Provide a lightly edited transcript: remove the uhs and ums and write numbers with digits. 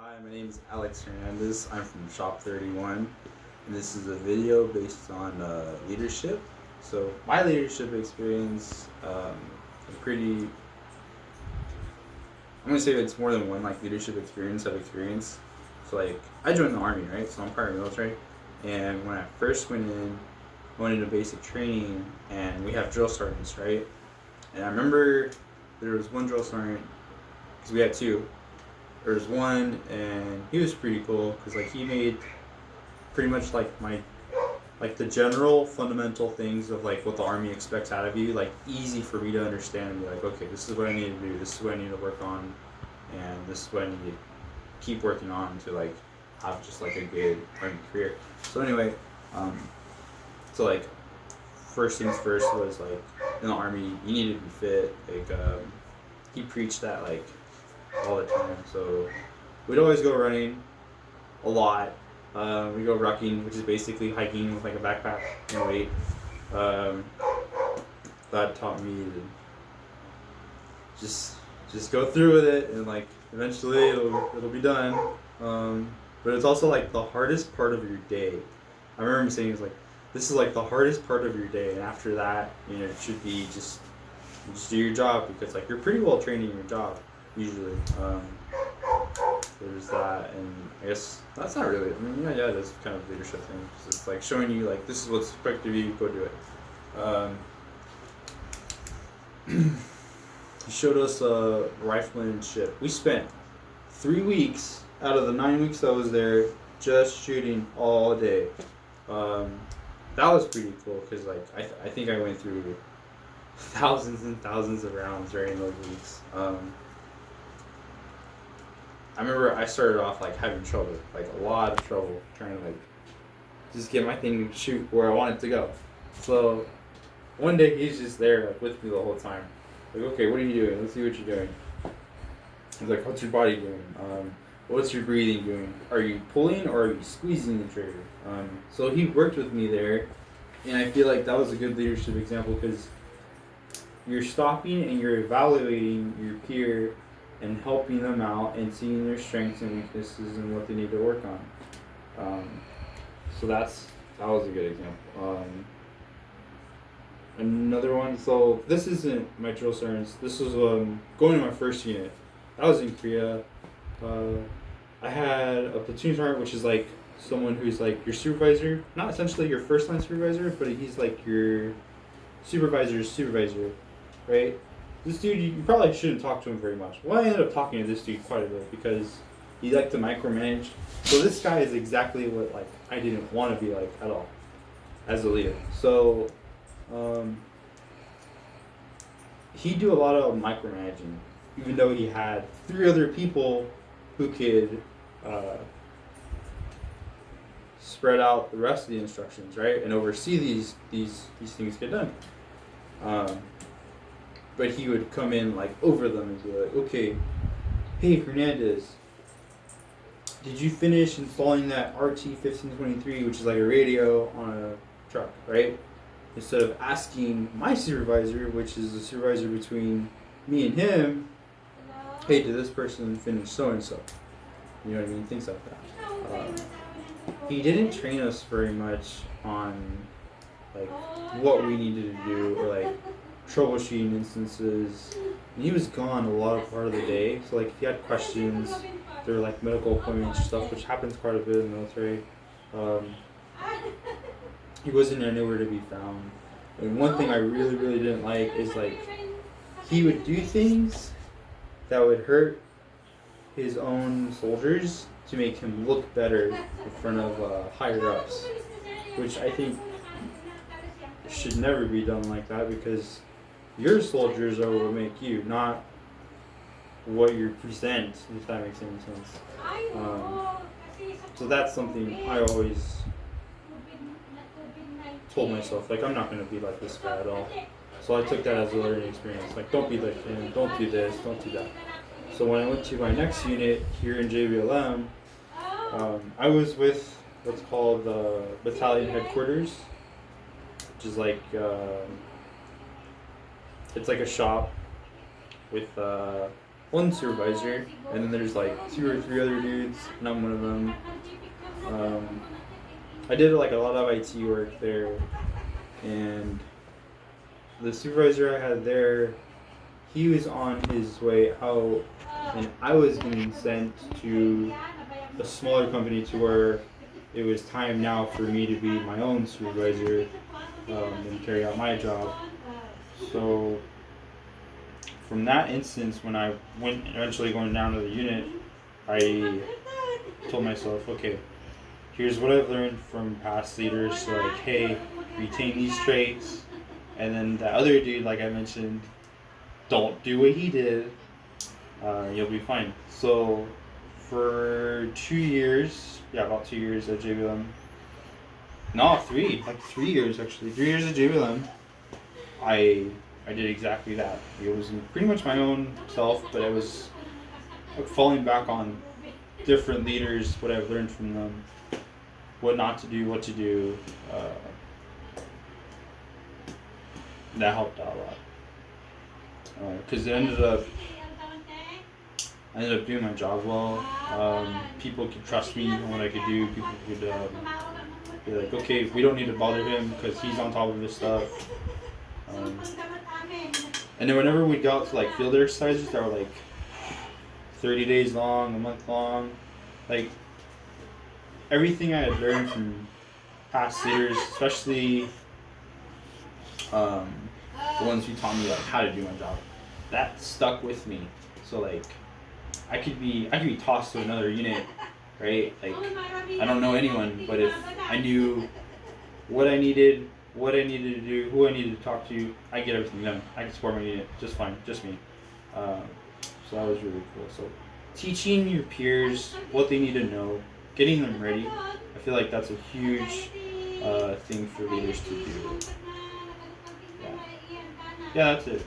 Hi, my name is Alex Hernandez. I'm from Shop 31, and this is a video based on leadership. So, my leadership experience, a pretty, I'm gonna say it's more than one like leadership experience I've experienced. So, like, I joined the army, right? So I'm part of the military, and when I first went into basic training, and we have drill sergeants, right? And I remember there was one drill sergeant because we had two. There was one, and he was pretty cool because like he made pretty much like my like the general fundamental things of like what the army expects out of you like easy for me to understand and be like, okay, this is what I need to do, this is what I need to work on, and this is what I need to keep working on to like have just like a good army career. So anyway, um, so like first things first was like in the army you need to be fit. Like he preached that like all the time. So we'd always go running a lot. We go rucking, which is basically hiking with like a backpack and weight. Um, that taught me to just go through with it, and like eventually it'll be done. But it's also like the hardest part of your day. I remember him saying it's like this is like the hardest part of your day, and after that, it should be just do your job because like you're pretty well trained in your job usually. There's that, and I guess that's not really. I mean, yeah, that's kind of a leadership thing. It's like showing you like this is what's expected of you. Go do it. He showed us riflemanship. We spent 3 weeks out of the 9 weeks I was there just shooting all day. That was pretty cool because like I think I went through thousands and thousands of rounds during those weeks. I remember I started off like having trouble, like a lot of trouble trying to like just get my thing to shoot where I want it to go. So one day he's just there like with me the whole time. Like, okay, what are you doing? Let's see what you're doing. He's like, what's your body doing? What's your breathing doing? Are you pulling or are you squeezing the trigger? So he worked with me there, and I feel like that was a good leadership example because you're stopping and you're evaluating your peer and helping them out and seeing their strengths and weaknesses and what they need to work on. So that was a good example. Another one. So this isn't my drill sergeants. This was going to my first unit. I was in Korea. I had a platoon sergeant, which is like someone who's like your supervisor, not essentially your first line supervisor, but he's like your supervisor's supervisor, right? This dude, you probably shouldn't talk to him very much. Well, I ended up talking to this dude quite a bit because he liked to micromanage. So this guy is exactly what like I didn't want to be like at all as a leader. So he'd do a lot of micromanaging, even though he had 3 other people who could spread out the rest of the instructions, right, and oversee these things get done. But he would come in like over them and be like, okay, hey Hernandez, did you finish installing that RT-1523, which is like a radio on a truck, right? Instead of asking my supervisor, which is the supervisor between me and him, hey, did this person finish so and so? You know what I mean? Things like that. He didn't train us very much on like what we needed to do or like troubleshooting instances. And he was gone a lot of part of the day. So like if you had questions, there were like medical appointments and stuff, which happens quite a bit in the military. He wasn't anywhere to be found. And one thing I really, really didn't like is like he would do things that would hurt his own soldiers to make him look better in front of higher ups, which I think should never be done like that because your soldiers are what make you, not what you present, if that makes any sense. So that's something I always told myself, like, I'm not going to be like this guy at all. So I took that as a learning experience. Like, don't be like him, don't do this, don't do that. So when I went to my next unit here in JBLM, I was with what's called the battalion headquarters, which is like, it's like a shop with one supervisor, and then there's like 2 or 3 other dudes, and I'm one of them. I did like a lot of IT work there, and the supervisor I had there, he was on his way out, and I was getting sent to a smaller company to where it was time now for me to be my own supervisor and carry out my job. So from that instance, when I went eventually going down to the unit, I told myself, okay, here's what I've learned from past leaders. So like, hey, retain these traits. And then the other dude, like I mentioned, don't do what he did. You'll be fine. So for 2 years, about 2 years at JBLM. No, 3 years actually. 3 years at JBLM. I did exactly that. It was pretty much my own self, but I was falling back on different leaders, what I've learned from them, what not to do, what to do. That helped out a lot. Because I ended up doing my job well. People could trust me on what I could do. People could be like, okay, we don't need to bother him because he's on top of his stuff. And then whenever we got to like field exercises that were like 30 days long, a month long, like everything I had learned from past leaders, especially the ones who taught me like how to do my job, that stuck with me. So like I could be tossed to another unit, right? Like I don't know anyone, but if I knew what I needed to do, who I needed to talk to, I get everything done. I can support my unit just fine, just me. So that was really cool. So teaching your peers what they need to know, getting them ready, I feel like that's a huge thing for leaders to do. Yeah, that's it.